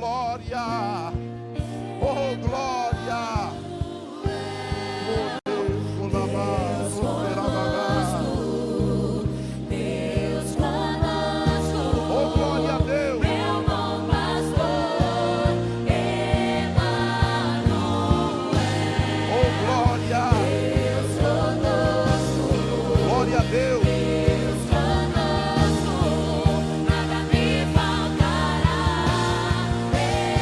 glória. Oh, glória. Oh, Deus, Deus conosco. oh, glória a Deus. Meu bom pastor, Emanuel. Oh, glória. Deus conosco. Glória a Deus. Deus conosco. Nada me faltará.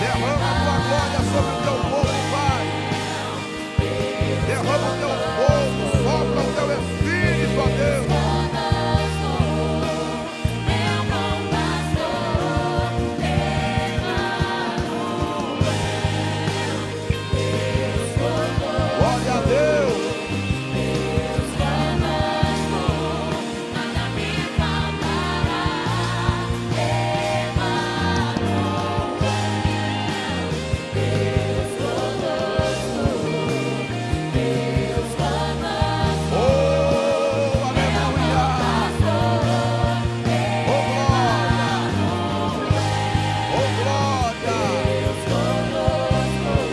Derrama a tua glória sobre o teu povo, Pai. Derrama o teu fogo, sopra o teu Espírito, ó Deus. Meu bom pastor, Emanuel. Glória a Deus. Deus conosco, nada me faltará. Emanuel. Deus conosco, Deus conosco. Oh, aleluia. Oh, glória. Oh, glória.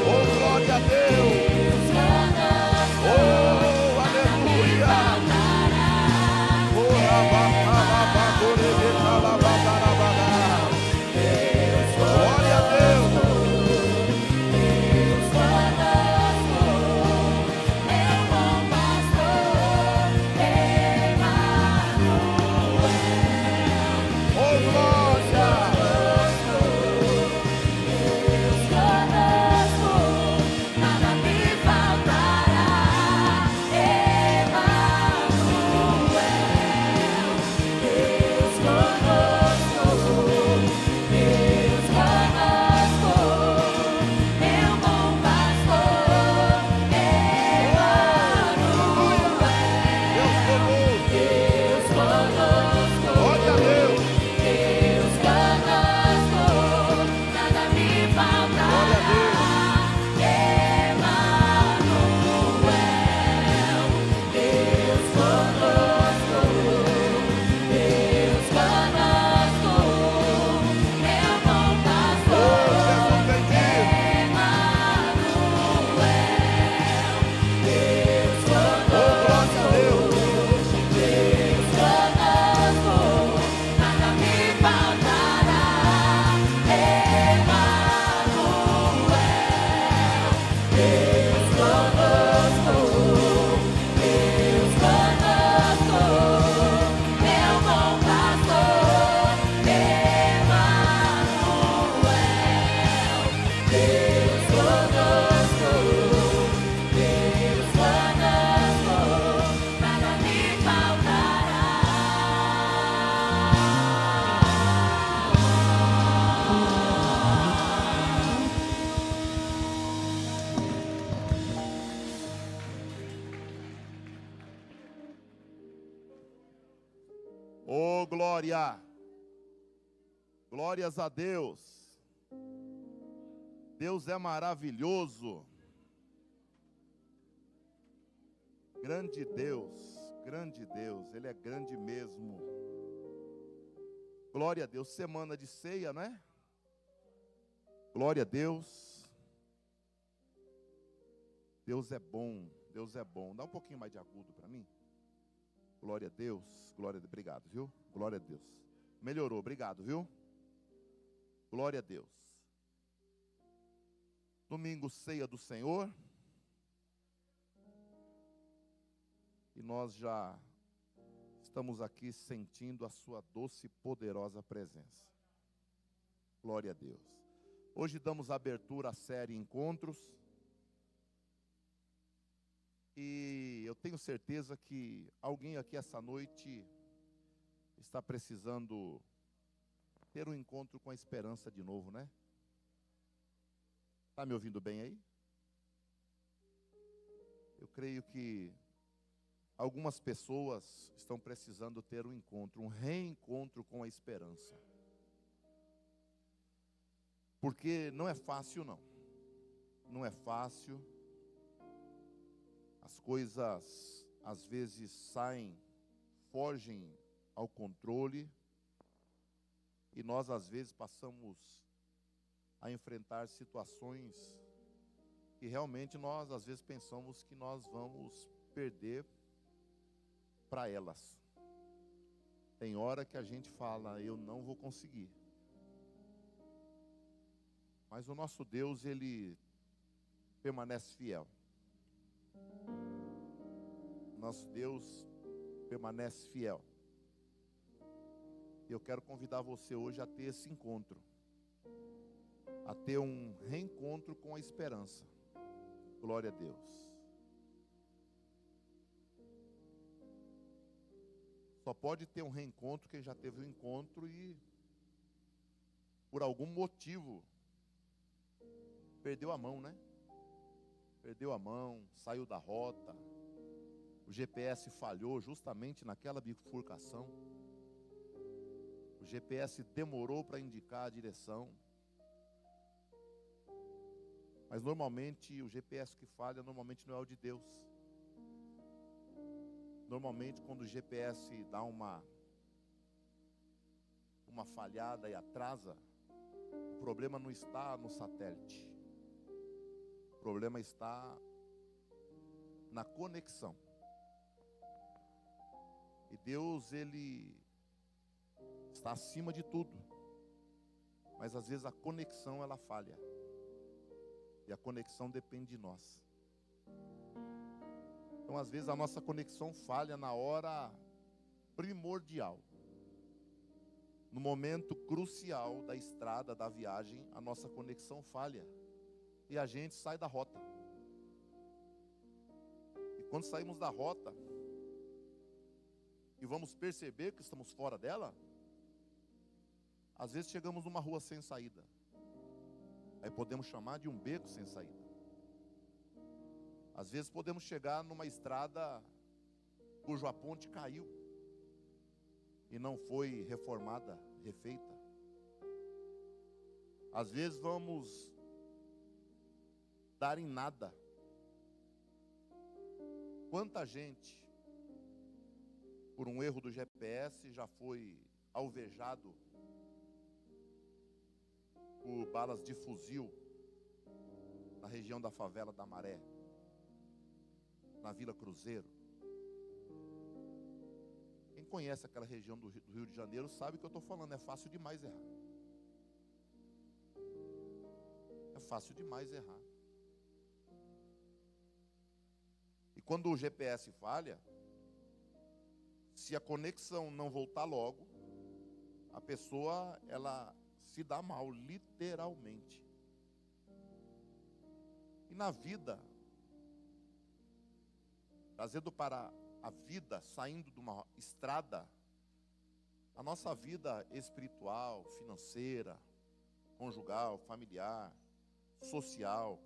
Oh, glória a Deus. Oh, aleluia. Oh, glória a Deus. Oh, glória. Nada me faltará, Emanuel. Deus conosco, Deus conosco, meu bom pastor, Emanuel. Deus conosco. Deus conosco, Glória a Deus. Deus conosco, nada me faltará, Emanuel. Deus conosco, Deus conosco, meu bom Oh, pastor, Jesus bendito. Emanuel. Deus Oh, glória a Deus. Deus conosco, nada me faltará, Emanuel. Deus conosco, meu bom pastor, Emanuel. Deus conosco, nada me faltará. Oh, glória. Glórias a Deus. Deus é maravilhoso. Grande Deus, grande Deus. Ele é grande mesmo. Glória a Deus. Semana de ceia, não é? Glória a Deus. Deus é bom, Deus é bom. Dá um pouquinho mais de agudo para mim. Glória a Deus, glória a Deus. Obrigado, viu? Glória a Deus. Melhorou, obrigado, viu? Glória a Deus. Domingo, ceia do Senhor. E nós já estamos aqui sentindo a sua doce e poderosa presença. Glória a Deus. Hoje damos abertura à série Encontros. E eu tenho certeza que alguém aqui essa noite está precisando ter um encontro com a esperança de novo, né? Está me ouvindo bem aí? Eu creio que algumas pessoas estão precisando ter um encontro, um reencontro com a esperança. Porque não é fácil, não. Não é fácil. As coisas, às vezes, fogem ao controle. E nós, às vezes, passamos a enfrentar situações que realmente nós às vezes pensamos que nós vamos perder para elas. Tem hora que a gente fala, eu não vou conseguir. Mas o nosso Deus, Ele permanece fiel. Nosso Deus permanece fiel. E eu quero convidar você hoje a ter esse encontro. A ter um reencontro com a esperança. Glória a Deus. Só pode ter um reencontro quem já teve um encontro e, por algum motivo, perdeu a mão, né? Perdeu a mão, saiu da rota. O GPS falhou justamente naquela bifurcação. O GPS demorou para indicar a direção. Mas normalmente o GPS que falha, normalmente não é o de Deus. Normalmente quando o GPS dá uma falhada e atrasa, o problema não está no satélite. O problema está na conexão. E Deus, Ele está acima de tudo. Mas às vezes a conexão ela falha. E a conexão depende de nós. Então às vezes a nossa conexão falha na hora primordial. No momento crucial da estrada, da viagem, a nossa conexão falha. E a gente sai da rota. E quando saímos da rota, e vamos perceber que estamos fora dela, às vezes chegamos numa rua sem saída. Aí podemos chamar de um beco sem saída. Às vezes podemos chegar numa estrada cuja ponte caiu e não foi reformada, refeita. Às vezes vamos dar em nada. Quanta gente, por um erro do GPS, já foi alvejado por balas de fuzil na região da favela da Maré, na Vila Cruzeiro. Quem conhece aquela região do Rio de Janeiro sabe o que eu estou falando, é fácil demais errar. É fácil demais errar. E quando o GPS falha, se a conexão não voltar logo, a pessoa, ela se dá mal, literalmente. E na vida, trazendo para a vida, saindo de uma estrada, a nossa vida espiritual, financeira, conjugal, familiar, social,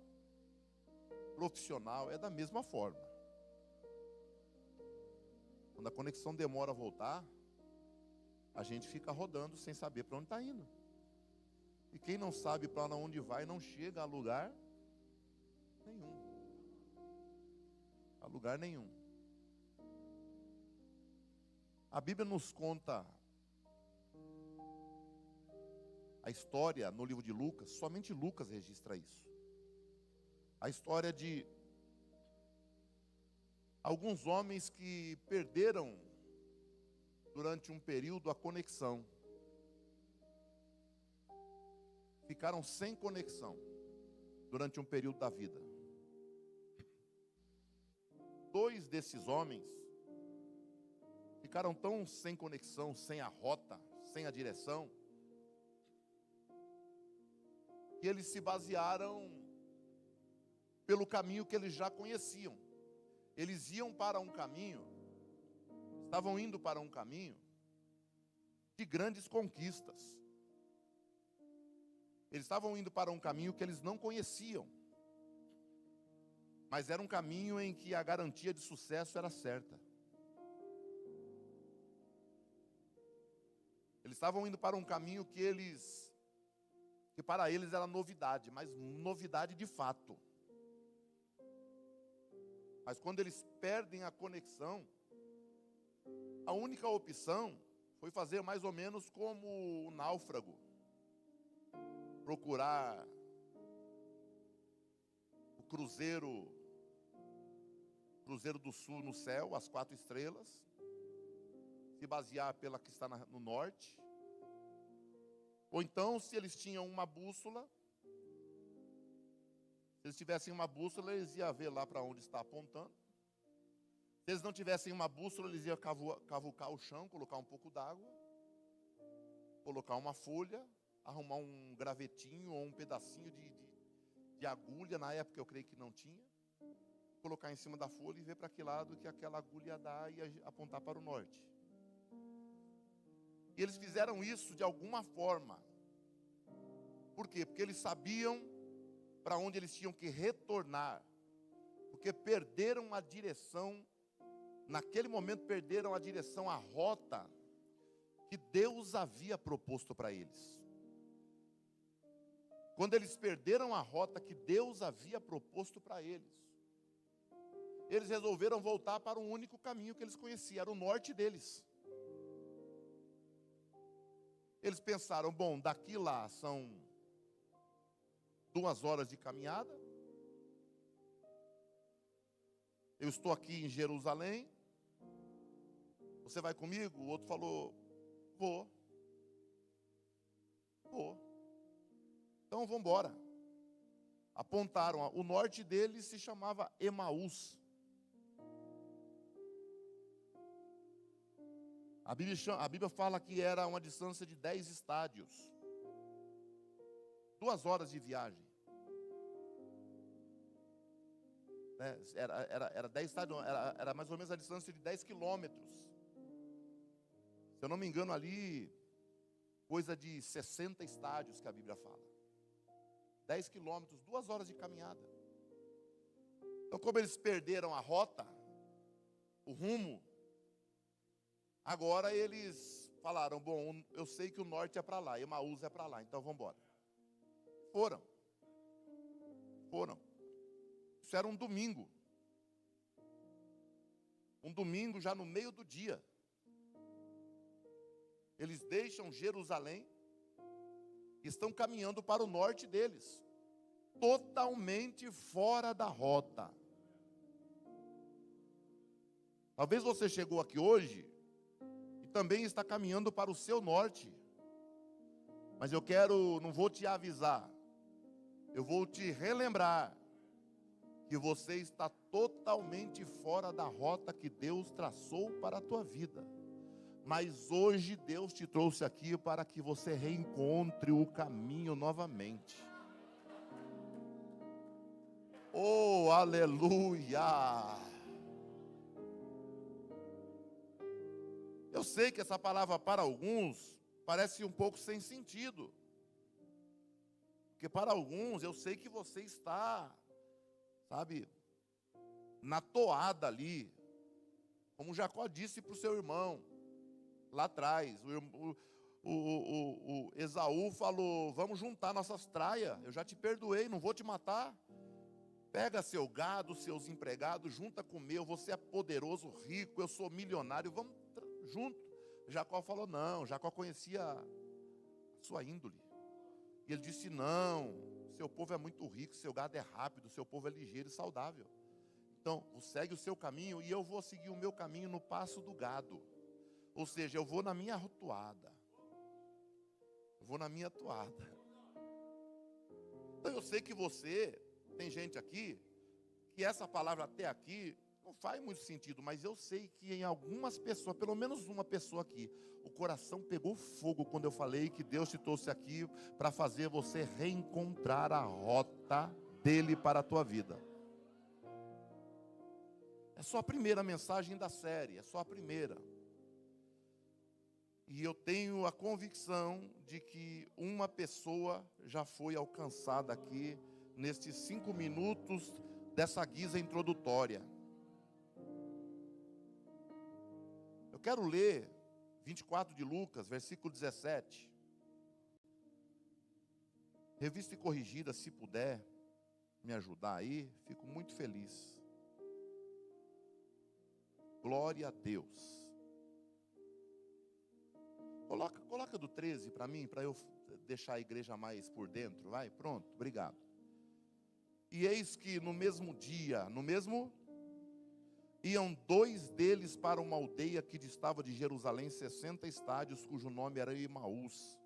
profissional, é da mesma forma. Quando a conexão demora a voltar, a gente fica rodando sem saber para onde está indo. E quem não sabe para onde vai, não chega a lugar nenhum. A lugar nenhum. A Bíblia nos conta a história no livro de Lucas, somente Lucas registra isso. A história de alguns homens que perderam durante um período a conexão. Ficaram sem conexão durante um período da vida. 2 desses homens ficaram tão sem conexão, sem a rota, sem a direção, que eles se basearam pelo caminho que eles já conheciam. Eles iam para um caminho, estavam indo para um caminho de grandes conquistas. Eles estavam indo para um caminho que eles não conheciam, mas era um caminho em que a garantia de sucesso era certa. Eles estavam indo para um caminho que para eles era novidade, mas novidade de fato. Mas quando eles perdem a conexão, a única opção foi fazer mais ou menos como o náufrago. procurar o Cruzeiro do Sul no céu, as 4 estrelas, se basear pela que está no norte. Ou então, se eles tinham uma bússola, se eles tivessem uma bússola, eles iam ver lá para onde está apontando. Se eles não tivessem uma bússola, eles iam cavucar o chão, colocar um pouco d'água, colocar uma folha, arrumar um gravetinho ou um pedacinho de agulha, na época eu creio que não tinha, colocar em cima da folha e ver para que lado que aquela agulha ia dar e ia apontar para o norte. E eles fizeram isso de alguma forma. Por quê? Porque eles sabiam para onde eles tinham que retornar. Porque perderam a direção, naquele momento perderam a direção, a rota que Deus havia proposto para eles. Quando eles perderam a rota que Deus havia proposto para eles, eles resolveram voltar para o único caminho que eles conheciam, era o norte deles. Eles pensaram, bom, daqui lá são 2 horas de caminhada. Eu estou aqui em Jerusalém. Você vai comigo? O outro falou, vou. Então vamos embora. Apontaram, o norte deles se chamava Emaús. A Bíblia fala que era uma distância de 10 estádios. 2 horas de viagem. Era 10 estádios, era mais ou menos a distância de 10 quilômetros. Se eu não me engano ali, coisa de 60 estádios que a Bíblia fala. 10 quilômetros, 2 horas de caminhada. Então, como eles perderam a rota, o rumo, agora eles falaram, bom, eu sei que o norte é para lá, Emaús é para lá, então vamos embora. Foram. Isso era um domingo. Um domingo já no meio do dia. Eles deixam Jerusalém, estão caminhando para o norte deles, totalmente fora da rota. Talvez você chegou aqui hoje e também está caminhando para o seu norte. Mas não vou te avisar, eu vou te relembrar que você está totalmente fora da rota que Deus traçou para a tua vida. Mas hoje Deus te trouxe aqui para que você reencontre o caminho novamente. Oh, aleluia! Eu sei que essa palavra para alguns parece um pouco sem sentido. Porque para alguns eu sei que você está, sabe, na toada ali. Como Jacó disse para o seu irmão, lá atrás, o Esaú falou, vamos juntar nossas traias, eu já te perdoei, não vou te matar. Pega seu gado, seus empregados, junta com o meu, você é poderoso, rico, eu sou milionário, vamos junto. Jacó falou, não, Jacó conhecia a sua índole. E ele disse, não, seu povo é muito rico, seu gado é rápido, seu povo é ligeiro e saudável. Então, segue o seu caminho e eu vou seguir o meu caminho no passo do gado. Ou seja, eu vou na minha toada. Então eu sei que tem gente aqui, que essa palavra até aqui não faz muito sentido, mas eu sei que em algumas pessoas, pelo menos uma pessoa aqui, o coração pegou fogo quando eu falei que Deus te trouxe aqui para fazer você reencontrar a rota dele para a tua vida. É só a primeira mensagem da série, é só a primeira. E eu tenho a convicção de que uma pessoa já foi alcançada aqui nestes 5 minutos dessa guisa introdutória. Eu quero ler 24 de Lucas, versículo 17. Revista e corrigida, se puder me ajudar aí, fico muito feliz. Glória a Deus. Coloca do 13 para mim, para eu deixar a igreja mais por dentro, vai, pronto, obrigado. E eis que no mesmo dia, iam 2 deles para uma aldeia que distava de Jerusalém 60 estádios, cujo nome era Emaús.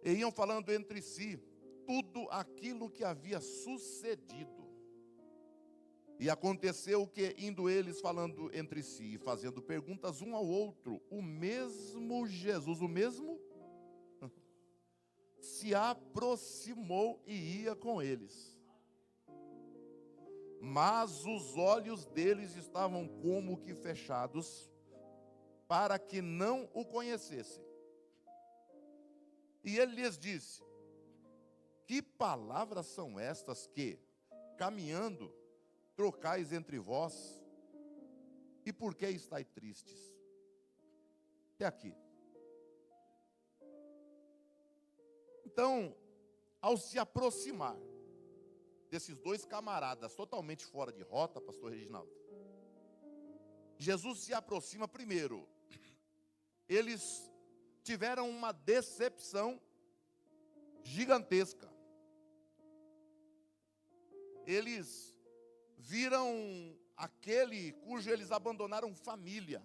E iam falando entre si tudo aquilo que havia sucedido. E aconteceu que, indo eles falando entre si, fazendo perguntas um ao outro, o mesmo Jesus, se aproximou e ia com eles. Mas os olhos deles estavam como que fechados, para que não o conhecessem. E ele lhes disse: que palavras são estas que, caminhando, trocais entre vós? E por que estáis tristes? Até aqui. Então, ao se aproximar desses 2 camaradas totalmente fora de rota, pastor Reginaldo, Jesus se aproxima primeiro. Eles tiveram uma decepção gigantesca. Eles viram aquele cujo eles abandonaram família,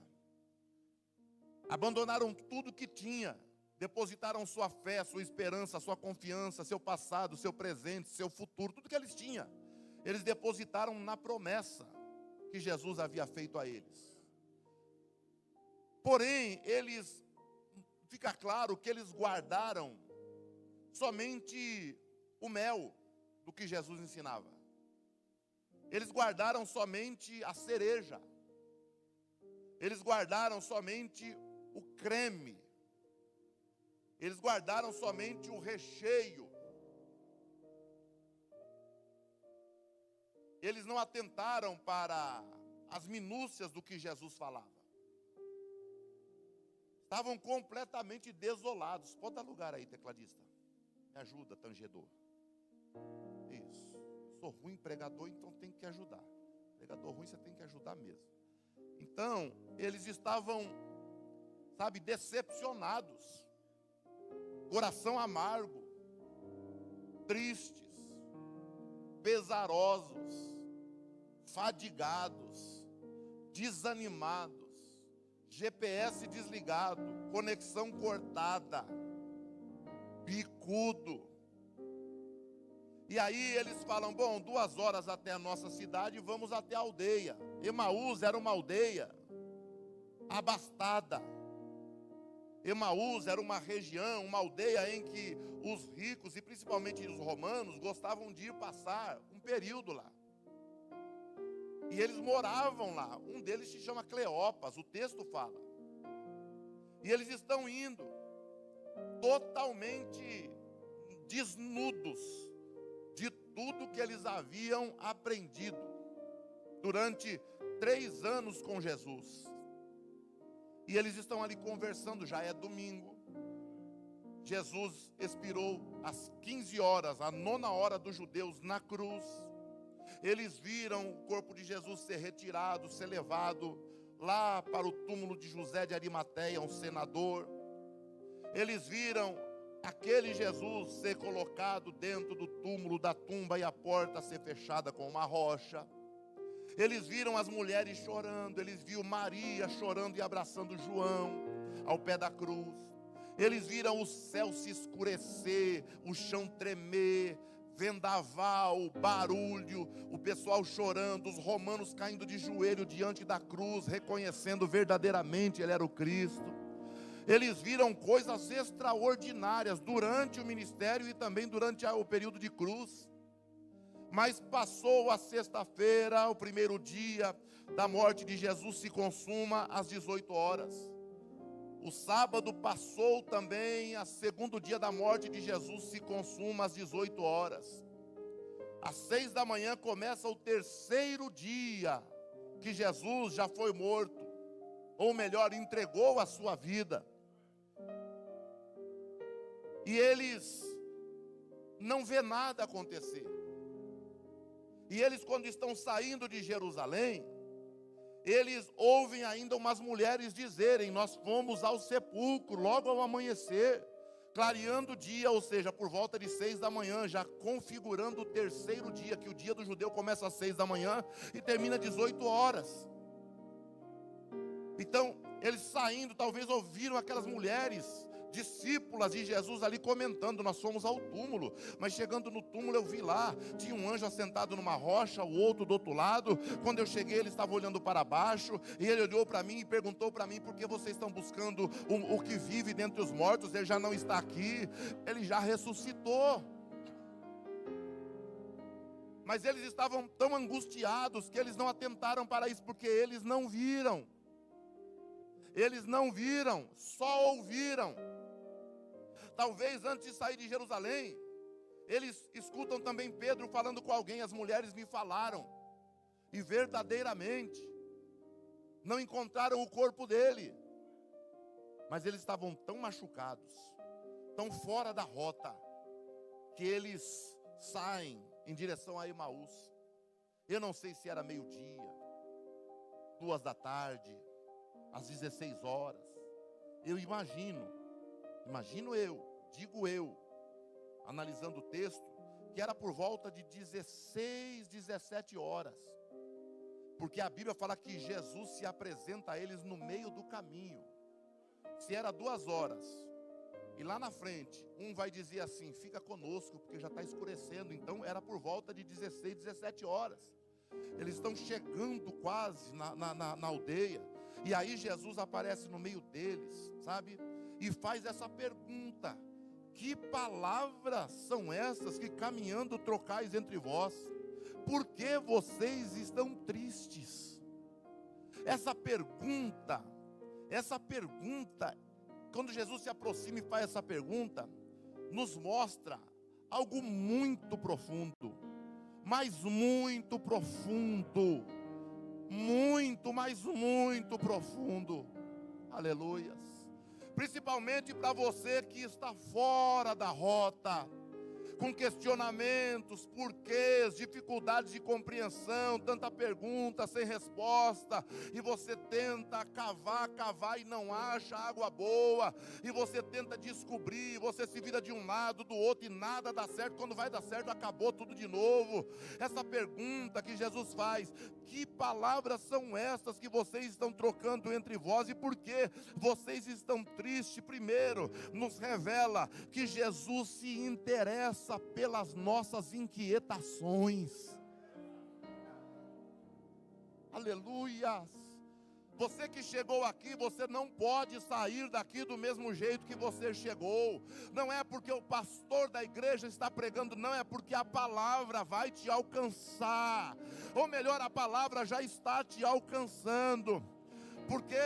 abandonaram tudo que tinha, depositaram sua fé, sua esperança, sua confiança, seu passado, seu presente, seu futuro, tudo que eles tinham, eles depositaram na promessa que Jesus havia feito a eles. Porém, fica claro que eles guardaram somente o mel do que Jesus ensinava. Eles guardaram somente a cereja. Eles guardaram somente o creme. Eles guardaram somente o recheio. Eles não atentaram para as minúcias do que Jesus falava. Estavam completamente desolados. Pode dar lugar aí, tecladista. Me ajuda, tangedor. Isso. Eu sou ruim pregador, então tem que ajudar. Pregador ruim, você tem que ajudar mesmo. Então, eles estavam, decepcionados. Coração amargo, tristes, pesarosos, fadigados, desanimados, GPS desligado, conexão cortada, bicudo. E aí eles falam: bom, 2 horas até a nossa cidade, vamos até a aldeia. Emaús era uma aldeia abastada. Emaús era uma região, uma aldeia em que os ricos e principalmente os romanos gostavam de ir passar um período lá. E eles moravam lá. Um deles se chama Cleopas, o texto fala. E eles estão indo totalmente desnudos de tudo que eles haviam aprendido durante 3 anos com Jesus. E eles estão ali conversando, já é domingo. Jesus expirou às 15 horas, a 9ª hora dos judeus, na cruz. Eles viram o corpo de Jesus ser retirado, ser levado lá para o túmulo de José de Arimateia, um senador. Eles viram aquele Jesus ser colocado dentro do túmulo, da tumba, e a porta ser fechada com uma rocha. Eles viram as mulheres chorando, eles viram Maria chorando e abraçando João ao pé da cruz. Eles viram o céu se escurecer, o chão tremer, vendaval, barulho, o pessoal chorando, os romanos caindo de joelho diante da cruz, reconhecendo verdadeiramente ele era o Cristo. Eles viram coisas extraordinárias durante o ministério e também durante o período de cruz. Mas passou a sexta-feira, o primeiro dia da morte de Jesus se consuma às 18 horas. O sábado passou também, o segundo dia da morte de Jesus se consuma às 18 horas. Às 6 da manhã começa o terceiro dia que Jesus já foi morto, ou melhor, entregou a sua vida. E eles não vê nada acontecer. E eles, quando estão saindo de Jerusalém, eles ouvem ainda umas mulheres dizerem: nós fomos ao sepulcro logo ao amanhecer, clareando o dia, ou seja, por volta de 6 da manhã, já configurando o terceiro dia, que o dia do judeu começa às 6 da manhã e termina às 18 horas. Então, eles saindo, talvez ouviram aquelas mulheres, discípulas de Jesus ali comentando: nós fomos ao túmulo, mas chegando no túmulo eu vi lá, tinha um anjo assentado numa rocha, o outro do outro lado. Quando eu cheguei, ele estava olhando para baixo, e ele olhou para mim e perguntou para mim: por que vocês estão buscando o que vive dentre os mortos? Ele já não está aqui, ele já ressuscitou. Mas eles estavam tão angustiados que eles não atentaram para isso, porque eles não viram. Eles não viram, só ouviram. Talvez antes de sair de Jerusalém, eles escutam também Pedro falando com alguém: as mulheres me falaram, e verdadeiramente não encontraram o corpo dele. Mas eles estavam tão machucados, tão fora da rota, que eles saem em direção a Emaús. Eu não sei se era meio-dia, 2 da tarde, às 16 horas. Eu digo eu, analisando o texto, que era por volta de 16, 17 horas. Porque a Bíblia fala que Jesus se apresenta a eles no meio do caminho. Se era 2 horas, e lá na frente, um vai dizer assim: fica conosco, porque já está escurecendo. Então era por volta de 16, 17 horas. Eles estão chegando quase na aldeia. E aí Jesus aparece no meio deles, sabe? E faz essa pergunta: que palavras são essas que caminhando trocais entre vós? Por que vocês estão tristes? Essa pergunta, quando Jesus se aproxima e faz essa pergunta, nos mostra algo muito profundo, mas muito profundo. Muito, mas muito profundo. Aleluias. Principalmente para você que está fora da rota, com questionamentos, porquês, dificuldades de compreensão, tanta pergunta sem resposta, e você tenta cavar e não acha água boa, e você tenta descobrir, você se vira de um lado, do outro, e nada dá certo. Quando vai dar certo, acabou tudo de novo. Essa pergunta que Jesus faz: que palavras são estas que vocês estão trocando entre vós, e por que vocês estão tristes? Primeiro, nos revela que Jesus se interessa pelas nossas inquietações. Aleluias. Você que chegou aqui, você não pode sair daqui do mesmo jeito que você chegou. Não é porque o pastor da igreja está pregando, não, é porque a palavra vai te alcançar. Ou melhor, a palavra já está te alcançando. Porque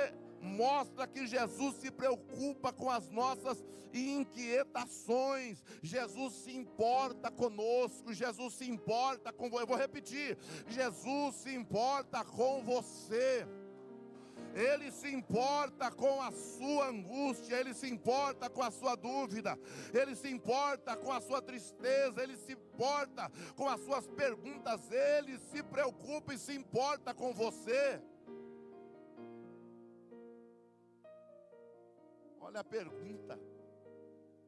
mostra que Jesus se preocupa com as nossas inquietações. Jesus se importa conosco. Jesus se importa com você. Eu vou repetir: Jesus se importa com você. Ele se importa com a sua angústia, Ele se importa com a sua dúvida, Ele se importa com a sua tristeza, Ele se importa com as suas perguntas, Ele se preocupa e se importa com você. Olha a pergunta.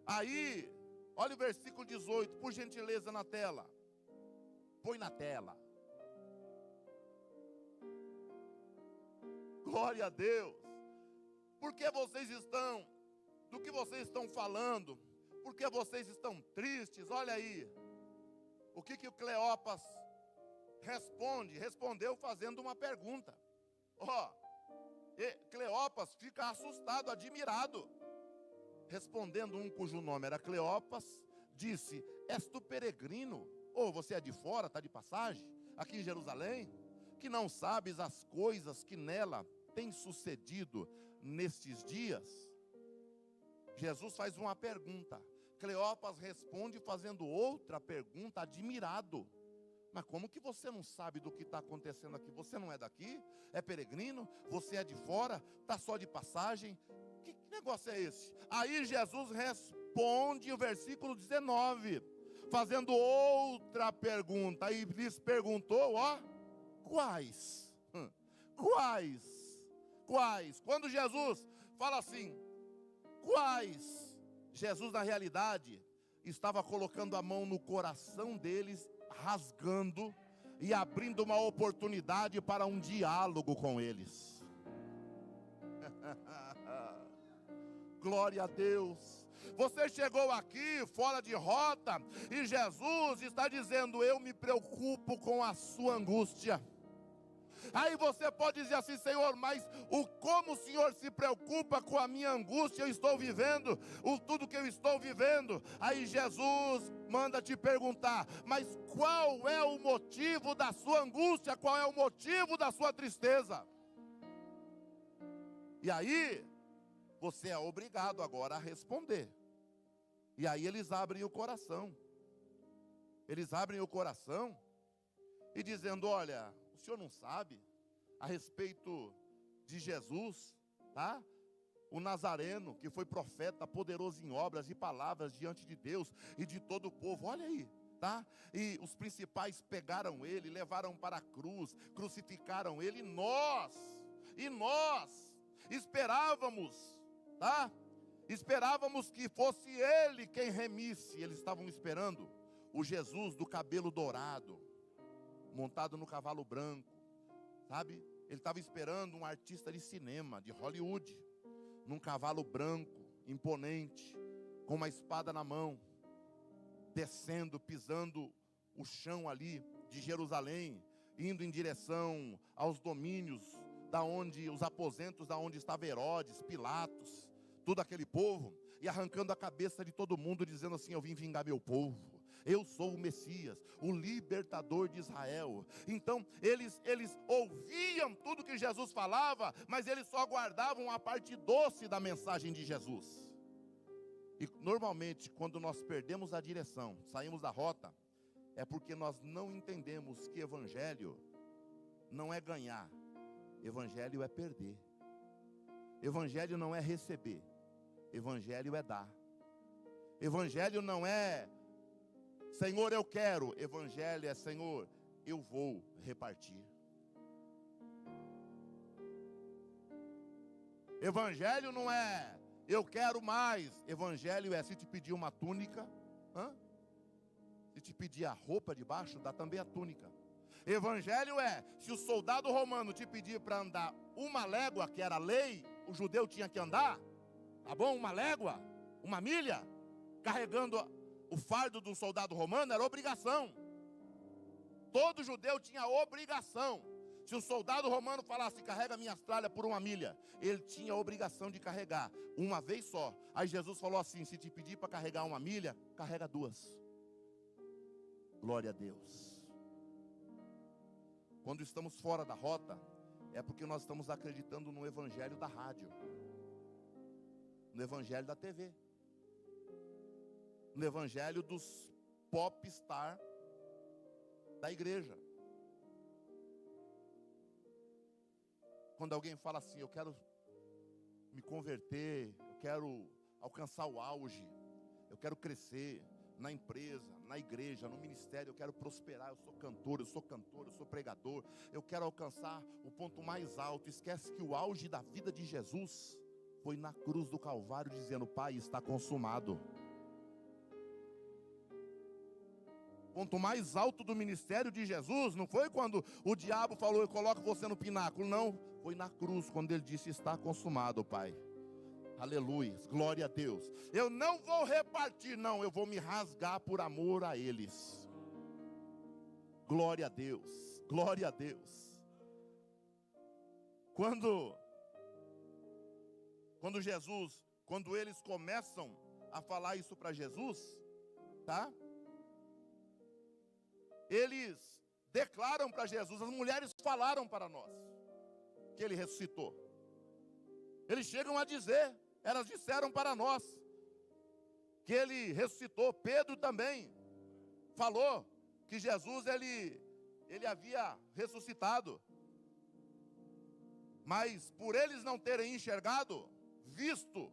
Aí, olha o versículo 18, por gentileza, na tela. Põe na tela. Glória a Deus. Por que vocês estão, do que vocês estão falando? Por que vocês estão tristes? Olha aí. O que o Cleopas respondeu fazendo uma pergunta. Cleopas fica assustado, admirado. Respondendo um cujo nome era Cleopas, disse: és tu peregrino? Ou você é de fora, está de passagem, aqui em Jerusalém, que não sabes as coisas que nela têm sucedido nestes dias? Jesus faz uma pergunta, Cleopas responde fazendo outra pergunta, admirado. Mas como que você não sabe do que está acontecendo aqui? Você não é daqui? É peregrino? Você é de fora? Está só de passagem? Que negócio é esse? Aí Jesus responde o versículo 19, fazendo outra pergunta. Aí lhes perguntou, quais? Quais? Quais? Quando Jesus fala assim, quais? Jesus, na realidade, estava colocando a mão no coração deles, rasgando e abrindo uma oportunidade para um diálogo com eles. Glória a Deus. Você chegou aqui fora de rota e Jesus está dizendo: eu me preocupo com a sua angústia. Aí você pode dizer assim: Senhor, mas como o Senhor se preocupa com a minha angústia? Eu estou vivendo tudo que eu estou vivendo. Aí Jesus manda te perguntar: mas qual é o motivo da sua angústia? Qual é o motivo da sua tristeza? E aí você é obrigado agora a responder. E aí eles abrem o coração. Eles abrem o coração e dizendo: olha, o senhor não sabe a respeito de Jesus, tá? O Nazareno, que foi profeta, poderoso em obras e palavras diante de Deus e de todo o povo. Olha aí, tá? E os principais pegaram ele, levaram para a cruz, crucificaram ele. E nós esperávamos, tá? Esperávamos que fosse ele quem remisse. Eles estavam esperando o Jesus do cabelo dourado, montado no cavalo branco, sabe? Ele estava esperando um artista de cinema, de Hollywood, num cavalo branco, imponente, com uma espada na mão, descendo, pisando o chão ali de Jerusalém, indo em direção aos domínios, os aposentos da onde estava Herodes, Pilatos, todo aquele povo, e arrancando a cabeça de todo mundo, dizendo assim: eu vim vingar meu povo, eu sou o Messias, o libertador de Israel. Então eles ouviam tudo que Jesus falava, mas eles só guardavam a parte doce da mensagem de Jesus. E normalmente quando nós perdemos a direção, saímos da rota, é porque nós não entendemos que evangelho não é ganhar, evangelho é perder. Evangelho não é receber, evangelho é dar. Evangelho não é Senhor, eu quero. Evangelho é Senhor, eu vou repartir. Evangelho não é eu quero mais. Evangelho é: se te pedir uma túnica, se te pedir a roupa de baixo, dá também a túnica. Evangelho é: se o soldado romano te pedir para andar uma légua, que era a lei, o judeu tinha que andar, tá bom? Uma légua, uma milha, carregando o fardo de um soldado romano, era obrigação. Todo judeu tinha obrigação. Se o soldado romano falasse: carrega minhas tralhas por uma milha, ele tinha a obrigação de carregar uma vez só. Aí Jesus falou assim: se te pedir para carregar uma milha, carrega duas. Glória a Deus. Quando estamos fora da rota, é porque nós estamos acreditando no evangelho da rádio, no evangelho da TV, no evangelho dos popstar da igreja. Quando alguém fala assim: eu quero me converter, eu quero alcançar o auge, eu quero crescer na empresa, na igreja, no ministério, eu quero prosperar, eu sou cantor, eu sou pregador, eu quero alcançar o ponto mais alto. Esquece que o auge da vida de Jesus foi na cruz do Calvário, dizendo: Pai, está consumado. O ponto mais alto do ministério de Jesus não foi quando o diabo falou: eu coloco você no pináculo. Não, foi na cruz, quando ele disse: está consumado, Pai. Aleluia, glória a Deus. Eu não vou repartir, não, eu vou me rasgar por amor a eles. Glória a Deus, glória a Deus. Quando eles começam a falar isso para Jesus, tá? Eles declaram para Jesus, as mulheres falaram para nós que ele ressuscitou. Eles chegam a dizer, elas disseram para nós que ele ressuscitou. Pedro também falou que Jesus ele havia ressuscitado. Mas por eles não terem enxergado, visto,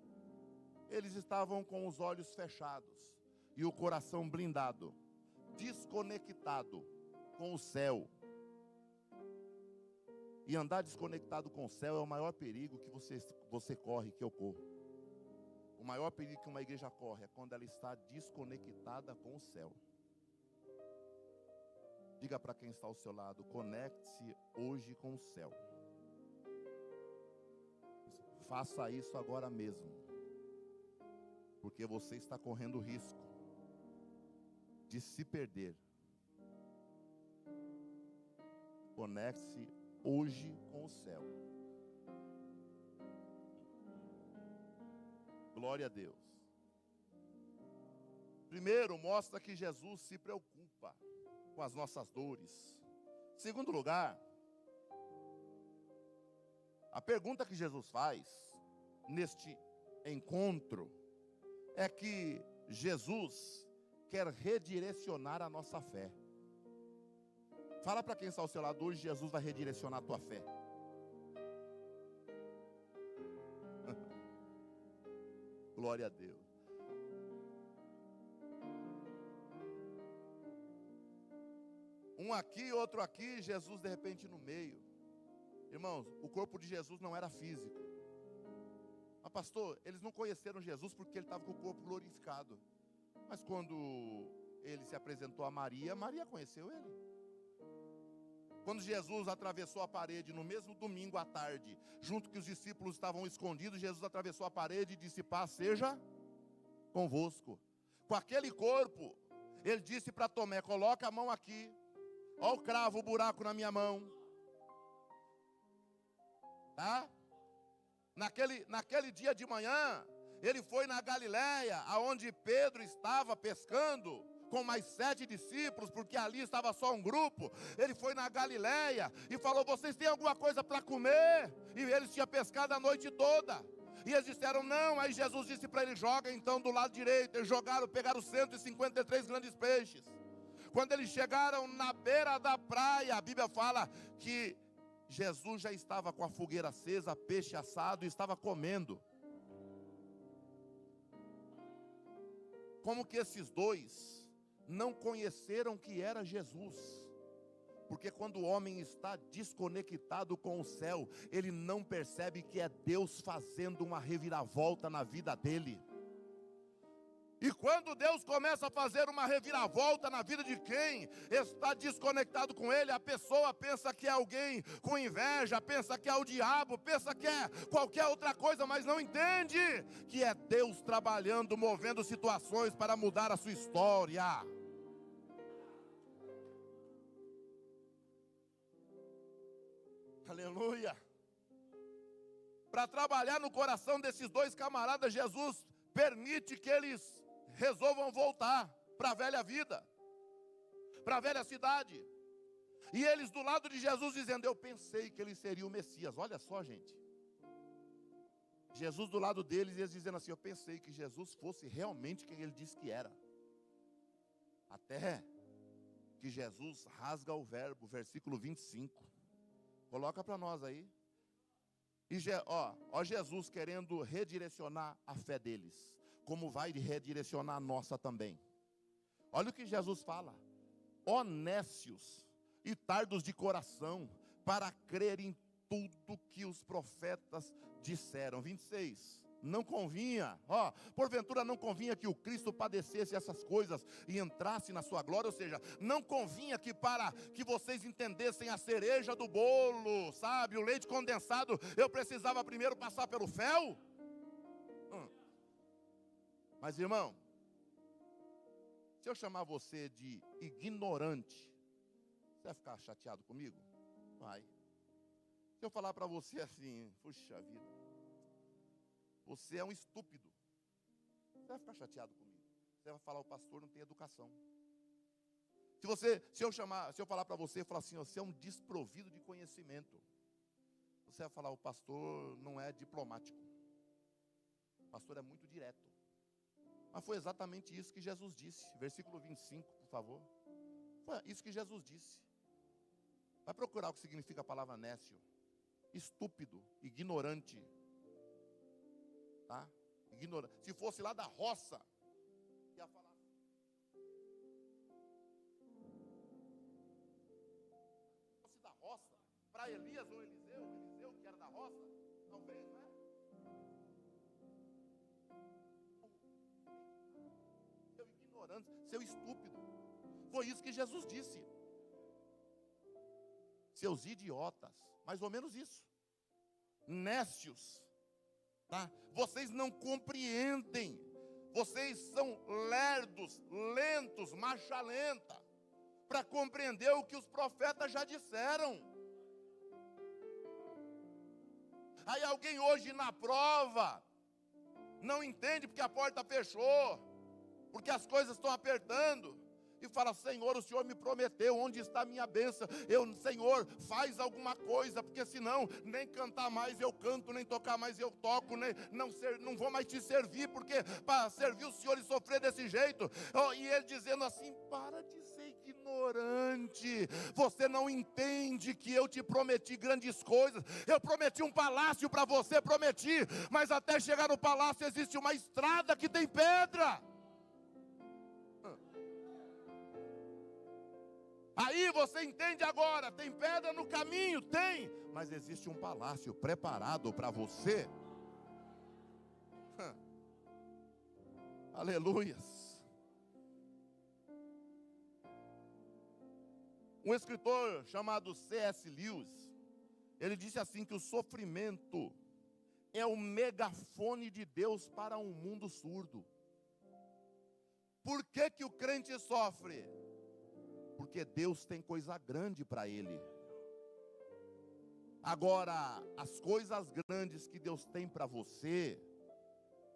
eles estavam com os olhos fechados e o coração blindado, desconectado com o céu. E andar desconectado com o céu é o maior perigo que você corre, que eu corro. O maior perigo que uma igreja corre é quando ela está desconectada com o céu. Diga para quem está ao seu lado: conecte-se hoje com o céu. Faça isso agora mesmo, porque você está correndo o risco de se perder. Conecte-se hoje com o céu. Glória a Deus. Primeiro, mostra que Jesus se preocupa com as nossas dores. Segundo lugar, a pergunta que Jesus faz neste encontro é que Jesus quer redirecionar a nossa fé. Fala para quem está ao seu lado: hoje Jesus vai redirecionar a tua fé. Glória a Deus. Um aqui, outro aqui, Jesus de repente no meio. Irmãos, o corpo de Jesus não era físico. Mas pastor, eles não conheceram Jesus porque ele estava com o corpo glorificado. Mas quando ele se apresentou a Maria, Maria conheceu ele. Quando Jesus atravessou a parede no mesmo domingo à tarde, junto que os discípulos estavam escondidos, Jesus atravessou a parede e disse: paz seja convosco. Com aquele corpo, ele disse para Tomé: coloca a mão aqui. Olha o cravo, o buraco na minha mão. Tá? Naquele dia de manhã, ele foi na Galileia, aonde Pedro estava pescando com mais 7 discípulos, porque ali estava só um grupo. Ele foi na Galileia e falou: vocês têm alguma coisa para comer? E eles tinham pescado a noite toda. E eles disseram não. Aí Jesus disse para eles: joga então do lado direito. Eles pegaram 153 grandes peixes. Quando eles chegaram na beira da praia, a Bíblia fala que Jesus já estava com a fogueira acesa, peixe assado, e estava comendo. Como que esses dois não conheceram que era Jesus? Porque quando o homem está desconectado com o céu, ele não percebe que é Deus fazendo uma reviravolta na vida dele. E quando Deus começa a fazer uma reviravolta na vida de quem está desconectado com Ele, a pessoa pensa que é alguém com inveja, pensa que é o diabo, pensa que é qualquer outra coisa, mas não entende que é Deus trabalhando, movendo situações para mudar a sua história. Aleluia. Para trabalhar no coração desses dois camaradas, Jesus permite que eles resolvam voltar para a velha vida, para a velha cidade. E eles do lado de Jesus dizendo: eu pensei que ele seria o Messias. Olha só, gente. Jesus do lado deles e eles dizendo assim: eu pensei que Jesus fosse realmente quem ele disse que era. Até que Jesus rasga o verbo, versículo 25. Coloca para nós aí. E ó Jesus querendo redirecionar a fé deles, como vai redirecionar a nossa também. Olha o que Jesus fala: ó nécios e tardos de coração, para crer em tudo que os profetas disseram. 26. Não convinha, porventura não convinha que o Cristo padecesse essas coisas e entrasse na sua glória. Ou seja, não convinha que para que vocês entendessem a cereja do bolo, sabe, o leite condensado, eu precisava primeiro passar pelo fel? Mas irmão, se eu chamar você de ignorante, você vai ficar chateado comigo? Vai. Se eu falar para você assim: puxa vida, você é um estúpido, você vai ficar chateado comigo. Você vai falar: o pastor não tem educação. Se eu falar para você, falar assim: você é um desprovido de conhecimento, você vai falar: o pastor não é diplomático, o pastor é muito direto. Mas foi exatamente isso que Jesus disse. Versículo 25, por favor. Foi isso que Jesus disse. Vai procurar o que significa a palavra nécio. Estúpido, ignorante. Tá? Ignorante. Se fosse lá da roça, ia falar. Se fosse da roça, para Elias ou Eliseu que era da roça, talvez, né? Seu ignorante, seu estúpido. Foi isso que Jesus disse. Seus idiotas, mais ou menos isso. Nécios, tá? Vocês não compreendem. Vocês são lerdos, lentos, marcha lenta, para compreender o que os profetas já disseram. Aí alguém hoje na prova não entende porque a porta fechou, porque as coisas estão apertando, e fala: Senhor, o Senhor me prometeu, onde está a minha bênção? Senhor, faz alguma coisa, porque senão nem cantar mais eu canto, nem tocar mais eu toco, nem, não vou mais te servir, porque para servir o Senhor e sofrer desse jeito. E ele dizendo assim: para de ser ignorante, você não entende que eu te prometi grandes coisas. Eu prometi um palácio para você, prometi, mas até chegar no palácio existe uma estrada que tem pedra. Aí você entende agora, tem pedra no caminho, tem, mas existe um palácio preparado para você. Aleluias. Um escritor chamado C.S. Lewis, ele disse assim que o sofrimento é o megafone de Deus para um mundo surdo. Por que o crente sofre? Porque Deus tem coisa grande para ele. Agora, as coisas grandes que Deus tem para você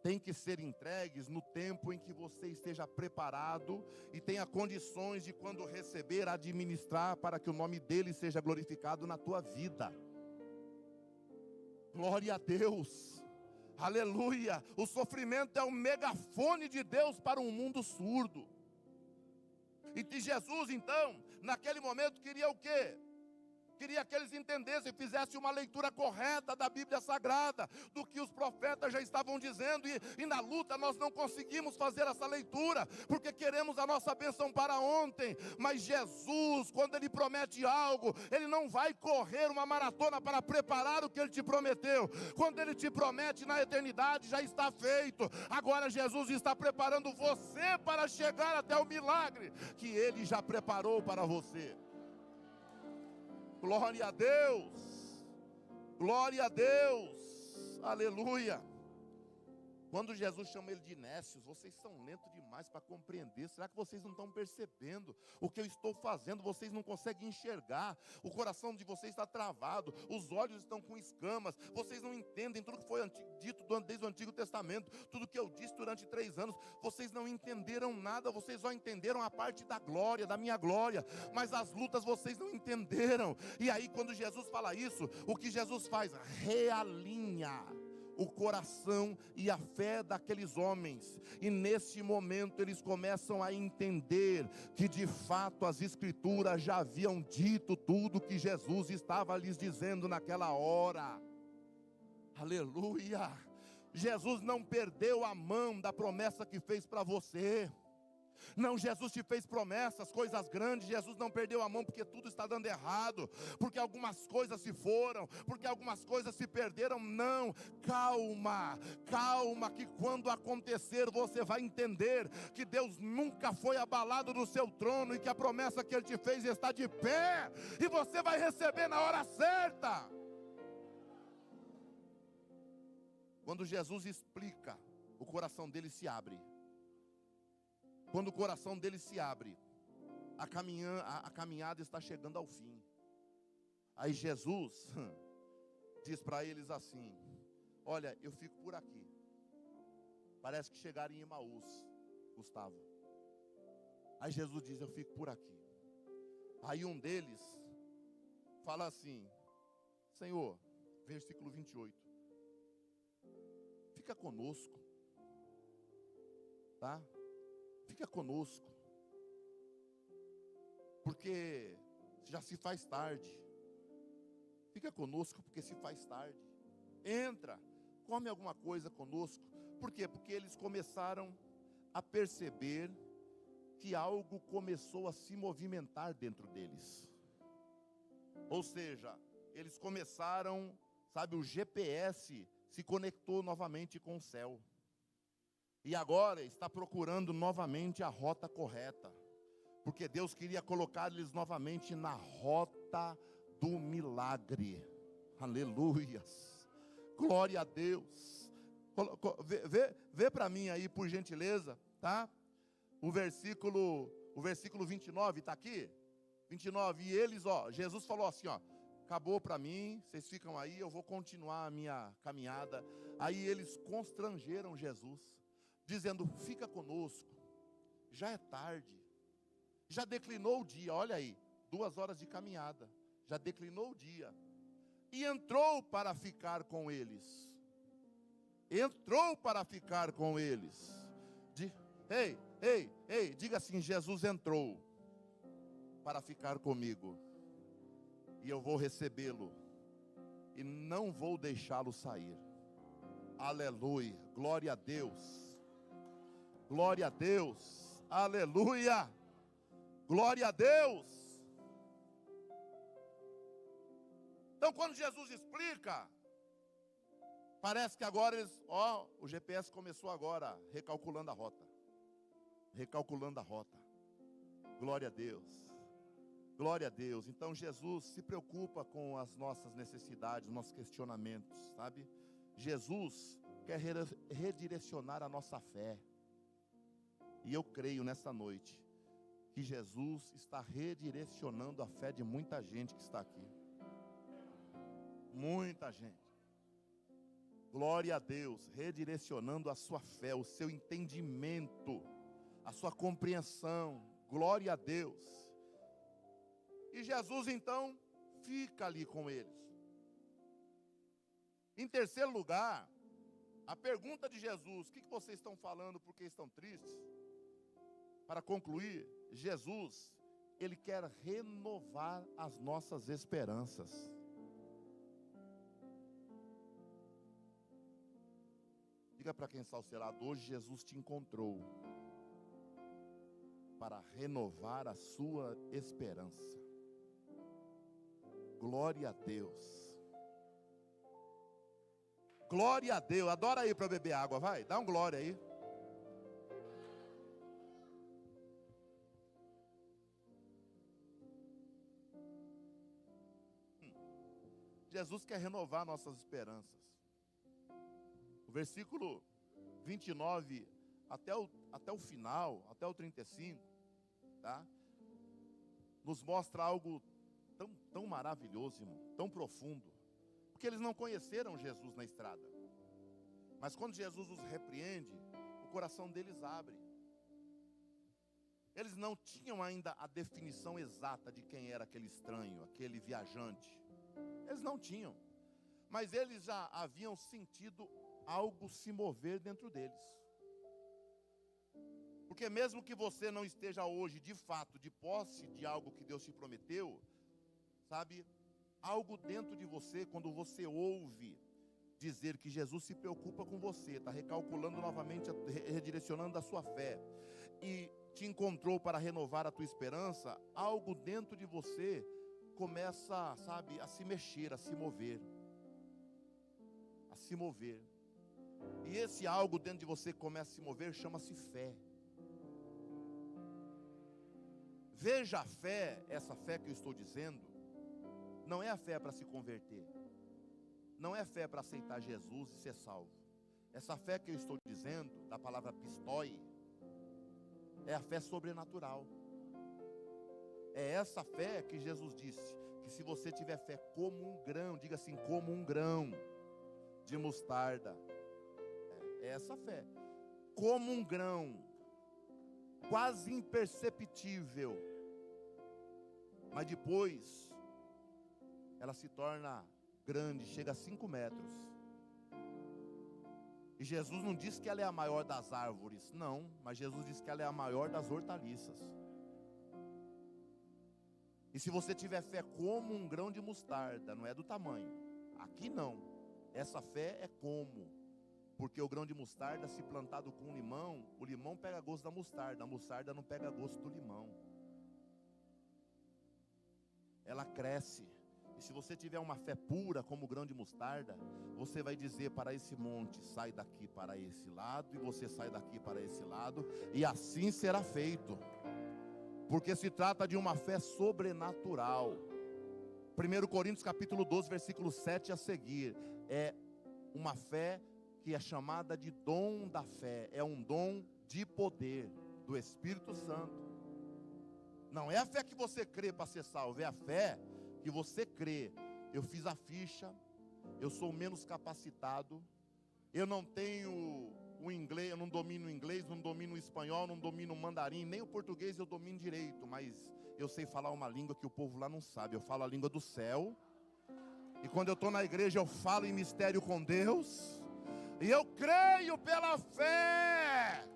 tem que ser entregues no tempo em que você esteja preparado e tenha condições de, quando receber, administrar para que o nome dele seja glorificado na tua vida. Glória a Deus. Aleluia. O sofrimento é o megafone de Deus para um mundo surdo. E Jesus, então, naquele momento queria o quê? Queria que eles entendessem, fizessem uma leitura correta da Bíblia Sagrada, do que os profetas já estavam dizendo, e na luta nós não conseguimos fazer essa leitura, porque queremos a nossa bênção para ontem. Mas Jesus, quando Ele promete algo, Ele não vai correr uma maratona para preparar o que Ele te prometeu. Quando Ele te promete na eternidade, já está feito. Agora Jesus está preparando você para chegar até o milagre que Ele já preparou para você. Glória a Deus, glória a Deus, aleluia. Quando Jesus chama ele de nécios, vocês são lentos demais para compreender. Será que vocês não estão percebendo o que eu estou fazendo? Vocês não conseguem enxergar, o coração de vocês está travado, os olhos estão com escamas, vocês não entendem tudo que foi dito desde o Antigo Testamento, tudo que eu disse durante 3 anos, vocês não entenderam nada, vocês só entenderam a parte da glória, da minha glória, mas as lutas vocês não entenderam. E aí quando Jesus fala isso, o que Jesus faz? Realinha o coração e a fé daqueles homens, e nesse momento eles começam a entender que de fato as Escrituras já haviam dito tudo que Jesus estava lhes dizendo naquela hora. Aleluia! Jesus não perdeu a mão da promessa que fez para você. Não, Jesus te fez promessas, coisas grandes. Jesus não perdeu a mão porque tudo está dando errado, porque algumas coisas se foram, porque algumas coisas se perderam. Não, calma, calma, que quando acontecer você vai entender que Deus nunca foi abalado do seu trono, e que a promessa que Ele te fez está de pé, e você vai receber na hora certa. Quando Jesus explica, o coração dele se abre. Quando o coração dele se abre, a caminhada está chegando ao fim. Aí Jesus diz para eles assim: olha, eu fico por aqui. Parece que chegaram em Emaús, Gustavo. Aí Jesus diz: eu fico por aqui. Aí um deles fala assim: Senhor, versículo 28, fica conosco, tá? Fica conosco, porque já se faz tarde. Fica conosco porque se faz tarde. Entra, come alguma coisa conosco. Por quê? Porque eles começaram a perceber que algo começou a se movimentar dentro deles. Ou seja, eles começaram, sabe, o GPS se conectou novamente com o céu. E agora está procurando novamente a rota correta. Porque Deus queria colocar eles novamente na rota do milagre. Aleluias. Glória a Deus. Vê para mim aí, por gentileza, tá? O versículo 29, está aqui? 29, e eles, Jesus falou assim, acabou para mim, vocês ficam aí, eu vou continuar a minha caminhada. Aí eles constrangeram Jesus, dizendo, fica conosco, já é tarde, já declinou o dia, olha aí, 2 horas de caminhada, já declinou o dia, e entrou para ficar com eles. Entrou para ficar com eles. Ei, diga assim, Jesus entrou para ficar comigo, e eu vou recebê-lo, e não vou deixá-lo sair. Aleluia, glória a Deus, glória a Deus, aleluia, glória a Deus. Então quando Jesus explica, parece que agora eles, o GPS começou agora, recalculando a rota. Recalculando a rota. Glória a Deus. Glória a Deus. Então Jesus se preocupa com as nossas necessidades, nossos questionamentos, sabe? Jesus quer redirecionar a nossa fé. E eu creio nessa noite que Jesus está redirecionando a fé de muita gente que está aqui. Muita gente. Glória a Deus, redirecionando a sua fé, o seu entendimento, a sua compreensão. Glória a Deus. E Jesus então fica ali com eles. Em terceiro lugar, a pergunta de Jesus: o que vocês estão falando porque estão tristes? Para concluir, Jesus, Ele quer renovar as nossas esperanças. Diga para quem está ao seu lado, hoje Jesus te encontrou para renovar a sua esperança. Glória a Deus. Glória a Deus. Adora aí para beber água, vai. Dá um glória aí. Jesus quer renovar nossas esperanças. O versículo 29 até o final, até o 35, tá? Nos mostra algo tão maravilhoso, irmão, tão profundo. Porque eles não conheceram Jesus na estrada. Mas quando Jesus os repreende, o coração deles abre. Eles não tinham ainda a definição exata de quem era aquele estranho, aquele viajante. Eles não tinham. Mas eles já haviam sentido algo se mover dentro deles. Porque mesmo que você não esteja hoje, de fato, de posse de algo que Deus te prometeu, sabe, algo dentro de você, quando você ouve dizer que Jesus se preocupa com você, está recalculando novamente, redirecionando a sua fé, e te encontrou para renovar a tua esperança, algo dentro de você começa, sabe, a se mexer, a se mover. A se mover. E esse algo dentro de você que começa a se mover, chama-se fé. Veja a fé, essa fé que eu estou dizendo, não é a fé para se converter. Não é fé para aceitar Jesus e ser salvo. Essa fé que eu estou dizendo, da palavra pistoi, é a fé sobrenatural. É essa fé que Jesus disse, que se você tiver fé como um grão, diga assim, como um grão de mostarda. É essa fé. Como um grão, quase imperceptível. Mas depois, ela se torna grande, chega a 5 metros. E Jesus não disse que ela é a maior das árvores, não. Mas Jesus disse que ela é a maior das hortaliças. E se você tiver fé como um grão de mostarda, não é do tamanho. Aqui não. Essa fé é como. Porque o grão de mostarda, se plantado com limão, o limão pega gosto da mostarda. A mostarda não pega gosto do limão. Ela cresce. E se você tiver uma fé pura como o grão de mostarda, você vai dizer para esse monte: sai daqui para esse lado, e você sai daqui para esse lado, e assim será feito. Porque se trata de uma fé sobrenatural. 1 Coríntios capítulo 12, versículo 7 a seguir. É uma fé que é chamada de dom da fé. É um dom de poder do Espírito Santo. Não é a fé que você crê para ser salvo, é a fé que você crê. Eu fiz a ficha, eu sou menos capacitado, eu não tenho o inglês, eu não domino o inglês, não domino o espanhol, não domino o mandarim, nem o português eu domino direito, mas eu sei falar uma língua que o povo lá não sabe. Eu falo a língua do céu, e quando eu estou na igreja eu falo em mistério com Deus, e eu creio pela fé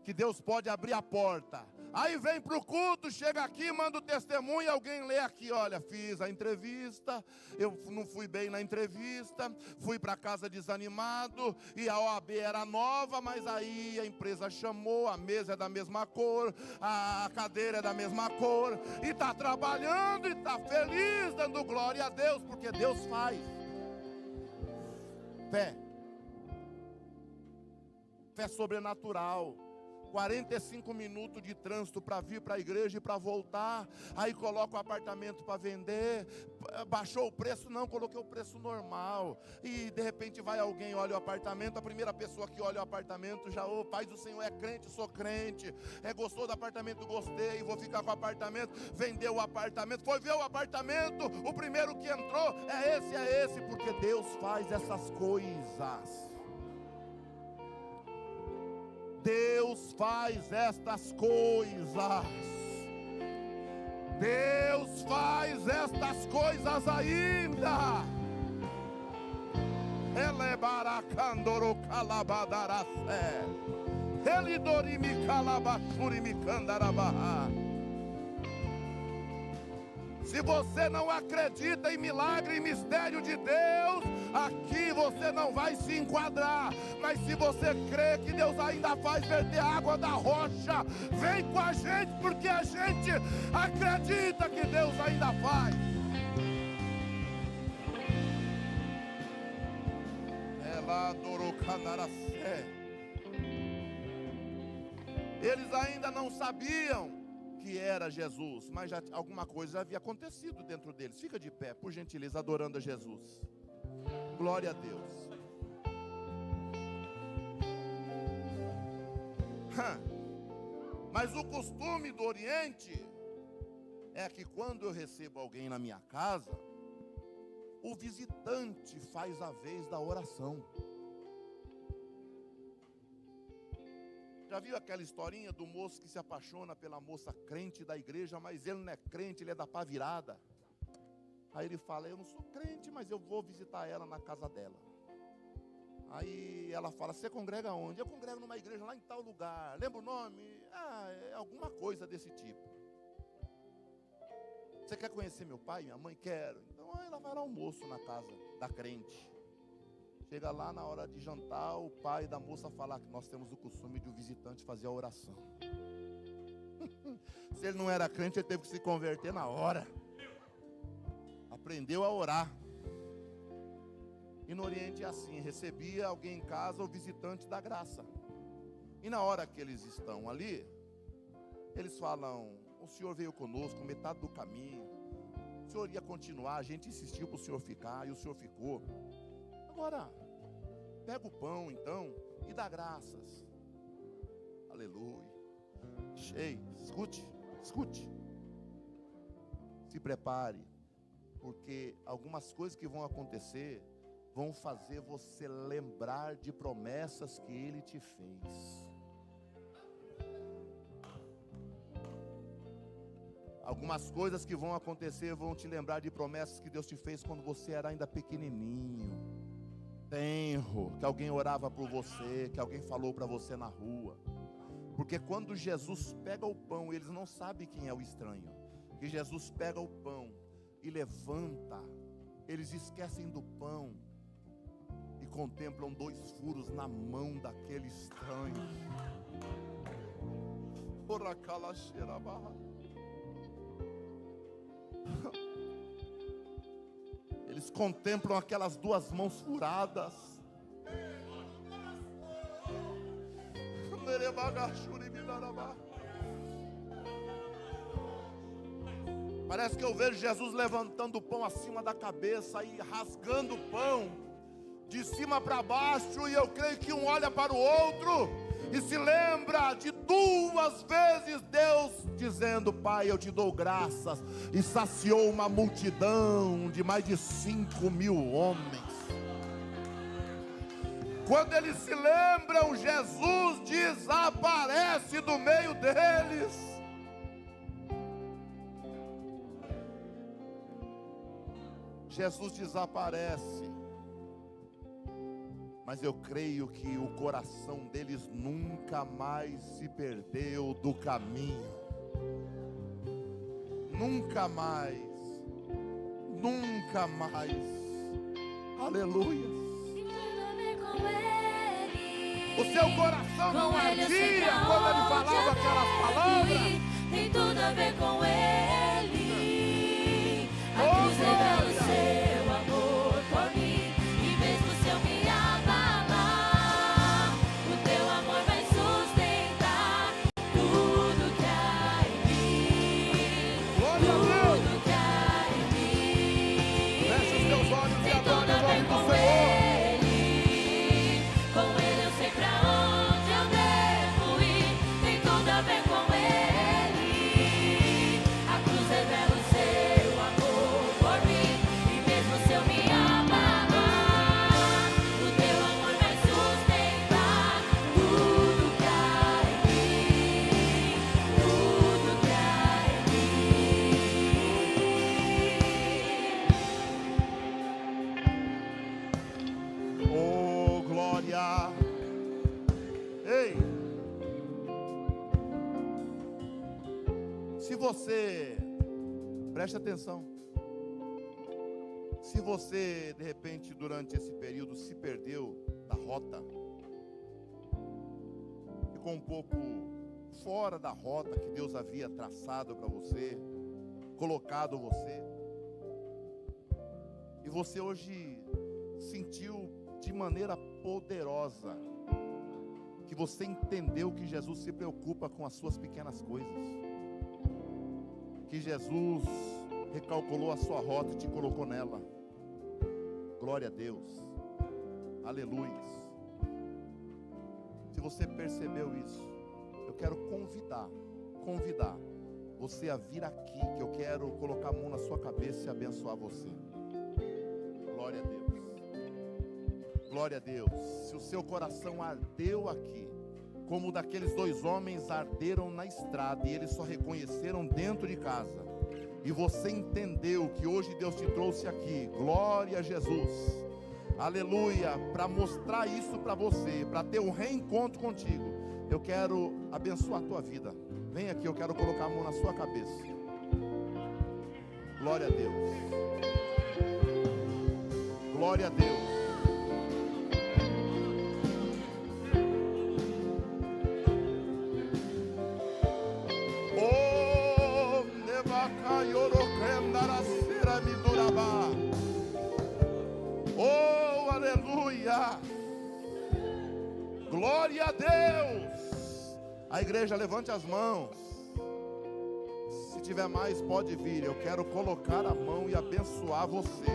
que Deus pode abrir a porta. Aí vem para o culto, chega aqui, manda o testemunho, e alguém lê aqui: olha, fiz a entrevista, eu não fui bem na entrevista, fui para casa desanimado, e a OAB era nova, mas aí a empresa chamou, a mesa é da mesma cor, a cadeira é da mesma cor, e está trabalhando, e está feliz, dando glória a Deus, porque Deus faz. Fé sobrenatural. 45 minutos de trânsito para vir para a igreja e para voltar. Aí coloca o apartamento para vender. Baixou o preço? Não, coloquei o preço normal. E de repente vai alguém, olha o apartamento. A primeira pessoa que olha o apartamento já: ô, Pai do Senhor, é crente? Sou crente. É gostou do apartamento? Gostei, vou ficar com o apartamento. Vendeu o apartamento, foi ver o apartamento. O primeiro que entrou é esse, porque Deus faz essas coisas. Deus faz estas coisas. Deus faz estas coisas ainda. Ele baracandoro calabadaracé. Ele dorimi calabachuri mi candarabarra. Se você não acredita em milagre e mistério de Deus, aqui você não vai se enquadrar. Mas se você crê que Deus ainda faz verter água da rocha, vem com a gente, porque a gente acredita que Deus ainda faz. Eles ainda não sabiam que era Jesus, mas já alguma coisa havia acontecido dentro deles. Fica de pé, por gentileza, adorando a Jesus. Glória a Deus. Mas o costume do Oriente é que quando eu recebo alguém na minha casa, o visitante faz a vez da oração. Já viu aquela historinha do moço que se apaixona pela moça crente da igreja, mas ele não é crente, ele é da pá virada? Aí ele fala: eu não sou crente, mas eu vou visitar ela na casa dela. Aí ela fala: você congrega onde? Eu congrego numa igreja lá em tal lugar. Lembra o nome? É alguma coisa desse tipo. Você quer conhecer meu pai, minha mãe? Quero. Então ela vai lá ao almoço na casa da crente. Chega lá, na hora de jantar, o pai da moça fala que nós temos o costume de o visitante fazer a oração. Se ele não era crente, ele teve que se converter na hora. Aprendeu a orar. E no Oriente é assim: recebia alguém em casa, o visitante da graça. E na hora que eles estão ali, eles falam: o senhor veio conosco metade do caminho, o senhor ia continuar, a gente insistiu para o senhor ficar, e o senhor ficou. Agora, pega o pão então e dá graças. Aleluia. Cheio. Escute. Se prepare, porque algumas coisas que vão acontecer vão fazer você lembrar de promessas que Ele te fez. Algumas coisas que vão acontecer vão te lembrar de promessas que Deus te fez quando você era ainda pequenininho, tenro, que alguém orava por você, que alguém falou para você na rua. Porque quando Jesus pega o pão, eles não sabem quem é o estranho. Que Jesus pega o pão e levanta, eles esquecem do pão e contemplam 2 furos na mão daquele estranho. olhos contemplam aquelas duas mãos furadas. Parece que eu vejo Jesus levantando o pão acima da cabeça e rasgando o pão de cima para baixo, e eu creio que um olha para o outro e se lembra de duas vezes Deus dizendo: Pai, eu te dou graças, e saciou uma multidão de mais de 5.000 homens. Quando eles se lembram, Jesus desaparece do meio deles. Jesus desaparece, mas eu creio que o coração deles nunca mais se perdeu do caminho. Nunca mais. Nunca mais. Aleluia. O seu coração não ardia quando ele falava aquelas palavras. Tem tudo a ver com ele. A cruz revela o seu amor por mim. E mesmo se eu me abalar, o teu amor vai sustentar tudo que há em mim. Tudo que há em mim. Feche os teus olhos e Tem tudo adore a o nome ver do com Senhor. ele. Com ele eu sei pra onde eu devo ir. Tem tudo a ver com ele. A cruz revela o seu amor por mim. E mesmo se eu me abalar, o teu amor vai sustentar tudo que há em mim. Tudo que há em mim. Oh, glória. Ei. Se você, preste atenção. Se você, de repente, durante esse período, se perdeu da rota, ficou um pouco fora da rota que Deus havia traçado para você, colocado você, e você hoje sentiu de maneira poderosa que você entendeu que Jesus se preocupa com as suas pequenas coisas, que Jesus recalculou a sua rota e te colocou nela. Glória a Deus. Aleluia. Se você percebeu isso, eu quero convidar você a vir aqui, que eu quero colocar a mão na sua cabeça e abençoar você. Glória a Deus. Glória a Deus. Se o seu coração ardeu aqui, como o daqueles dois homens arderam na estrada, e eles só reconheceram dentro de casa, e você entendeu que hoje Deus te trouxe aqui, glória a Jesus, aleluia, para mostrar isso para você, para ter um reencontro contigo, eu quero abençoar a tua vida. Vem aqui, eu quero colocar a mão na sua cabeça. Glória a Deus. Glória a Deus. Oh, aleluia. Glória a Deus. A igreja, levante as mãos. Se tiver mais, pode vir. Eu quero colocar a mão e abençoar você,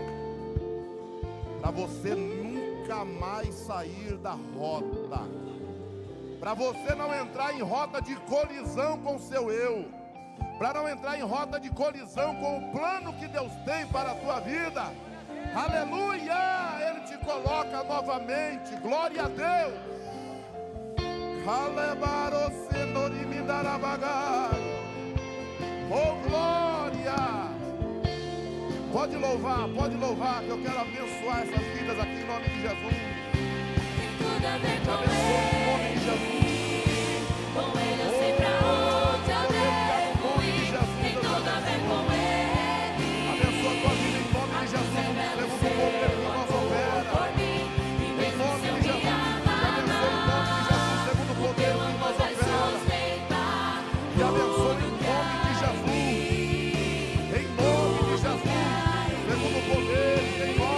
para você nunca mais sair da rota, para você não entrar em rota de colisão com o seu eu, para não entrar em rota de colisão com o plano que Deus tem para a tua vida. Aleluia, Ele te coloca novamente. Glória a Deus. Oh, glória. Pode louvar, que eu quero abençoar essas vidas aqui em nome de Jesus. Tem tudo a ver com Abençoa em nome de Jesus. ele. Com ele eu sei pra onde eu devo ir. Tem tudo a ver com ele. Abençoa a tua vida em nome de Jesus. Segundo o poder que nós opera. Por mim, e Em mesmo nome se eu de me Jesus. Te abençoa em nome de Jesus. Segundo o poder teu que amor nós vai opera. sustentar Te abençoa em nome de Jesus. Em nome de Jesus. Segundo o poder, em nome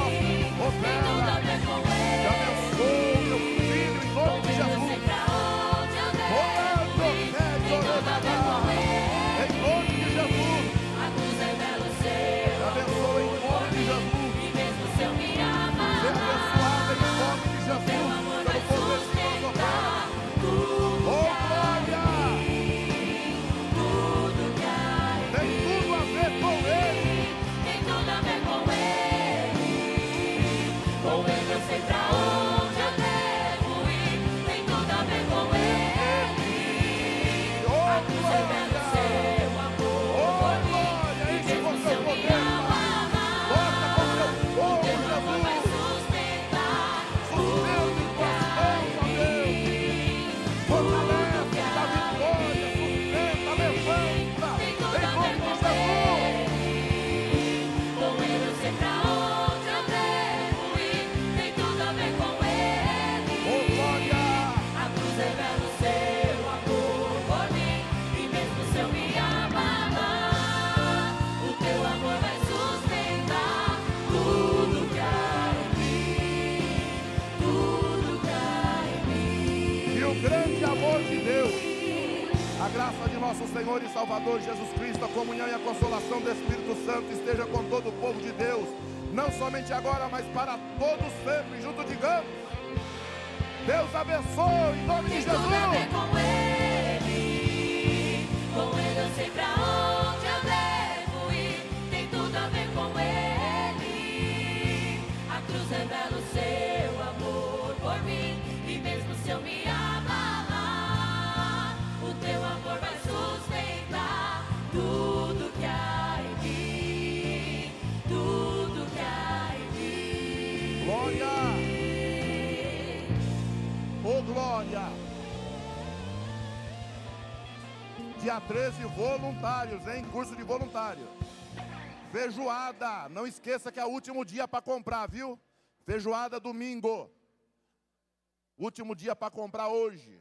nosso Senhor e Salvador Jesus Cristo, a comunhão e a consolação do Espírito Santo esteja com todo o povo de Deus, não somente agora, mas para todos sempre. Junto digamos: Deus abençoe, em nome de Tem tudo a ver Jesus. com Ele eu sei pra onde eu devo ir. Tem tudo a ver com Ele. A cruz revela o seu amor por mim. E mesmo se eu me abalar, o teu amor vai sustentar tudo que há em mim. Tudo que há em mim. Glória! Oh, glória! Dia 13, voluntários, hein? Curso de voluntário. Feijoada, não esqueça que é o último dia para comprar, viu? Feijoada domingo. Último dia para comprar hoje.